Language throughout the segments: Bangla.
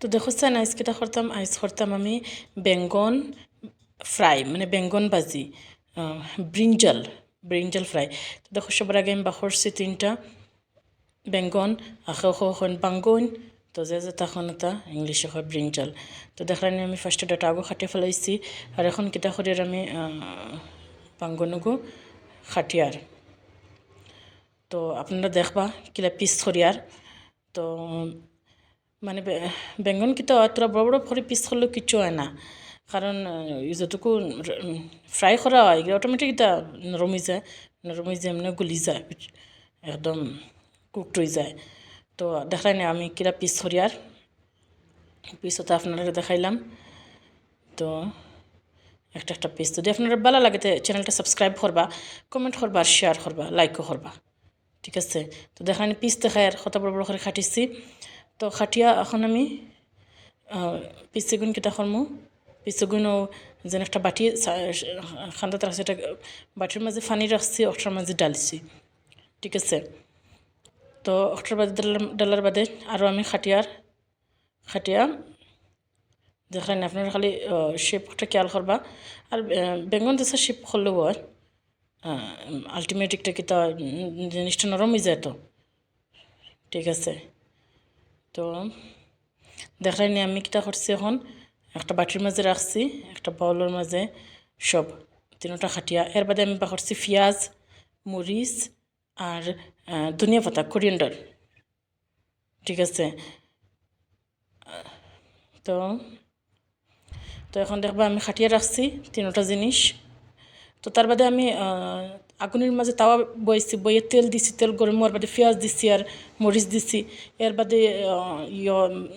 তো দেখো স্যার আইস কিটা করতাম আমি বেঙ্গন ফ্রাই মানে বেঙ্গন ভাজি ব্রিঞ্জাল ব্রিঞ্জাল ফ্রাই। তো দেখো সবার আগে আমি বাখরছি 3টা বেঙ্গন এখন বাঙ্গন। তো যে তখন এটা ইংলিশে হয় ব্রিঞ্জাল। তো দেখলাম আমি ফার্স্টে ডাটা আগো খাটিয়ে ফেলাইছি আর এখন কিটা করে আমি বাঙ্গনগো খাটিয়ার। তো আপনারা দেখবা কিলা পিস করিয়ার। তো মানে বেঙ্গন কিতা অতটা বড় বড় করে পিস করলেও কিচ্ছু হয় না, কারণ যতটুকু ফ্রাই করা হয় এগুলো অটোমেটিক এটা নরম হয়ে যায়, নরম হয়ে যায় এমনি গুলি যায়, একদম কুকড হয়ে যায়। তো দেখাই না আমি কিরা পিস করিয়ার, পিসটা আপনারা দেখাইলাম। তো একটা পিস যদি আপনারা ভালো লাগে চ্যানেলটা সাবস্ক্রাইব করবা, কমেন্ট করবা, শেয়ার করবা, লাইকও করবা, ঠিক আছে। তো দেখাই পিস দেখায় আর কত বড় বড় করে খাটিছি। তো খাটিয়া এখন আমি পিসেগুন কিতা করমু, পিসেগুনও যেন একটা বাটি খান্দাতে রাখছি, এটা বাটির মাঝে পানি রাখছি, ওটার মাঝে ডালছি, ঠিক আছে। তো ওটার বাদে ডালার বাদে আরও আমি খাটিয়া দেখেন আপনারা খালি শেপটা খেয়াল করবা। আর বেঙ্গন দেশের শেপ করলেও হয়, আলটিমেটিকটা কিতা জিনিসটা নরম হয়ে যায়, তো ঠিক আছে। তো দেখাইনি আমি কিটা করছি, এখন একটা বাটির মাঝে রাখছি, একটা বাউলের মাঝে সব 3টা খাটিয়া। এর বাদে আমি করছি পেঁয়াজ, মরিচ আর ধনিয়া পাতা, কোরিয়ান্ডার, ঠিক আছে। তো তো এখন দেখবা আমি খাটিয়ে রাখছি 3টা জিনিস। তো তার বাদে আমি আগুনের মাঝে তাওয়া বইছি, বইয়ে তেল দিছি, তেল গরম হওয়ার বাদে পেঁয়াজ দিছি আর মরিচ দিছি। এর বাদে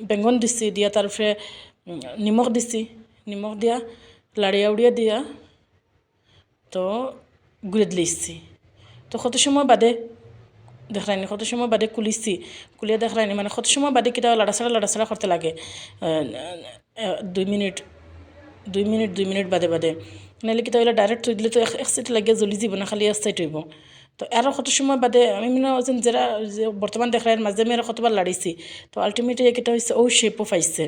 বেঙ্গন দিছি, দিয়া তারপরে নিমখ দিছি, নিমখ দিয়া লাড়িয়া উড়িয়া দিয়া তো গুঁড়ে দিয়েছি। তো কত সময় বাদে দেখলাইনি, কত সময় বাদে কুলিয়ে দেখলাইনি, মানে কত সময় বাদে কিটা লাড়াছাড়া করতে লাগে, 2 মিনিট 2 মিনিট বাদে বাদে, নাহলে কিটা হইলে ডাইরেক্ট থই দিলে তো এক সাইড লাগিয়ে জ্বলি যাব না, খালি এক সাইড হইব। তো আরও কত সময় বাদে আমি মনে হচ্ছেন যারা যে বর্তমান দেখলাম মাঝে আমি আরও কতবার লাড়িছি, তো আলটিমেটলি কিটা হয়েছে ও শেপও পাইছে।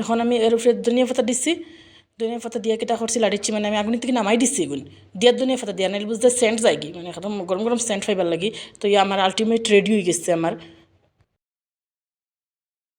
এখন আমি এর উপরে ধনিয়া পাতা দিছি, ধনিয়া পাতা দিয়ে কিটা করছি লাড়িচ্ছি, মানে আমি আগুন থেকে নামাই দিছি এগুন দিয়া ধনিয়া পাতা দিয়া, নাহলে বুঝতে সেন্ট যায় কি, মানে একদম গরম গরম সেন্ট ফাইবার লাগি। তো আমার আলটিমেট রেডি হয়ে গেছে আমার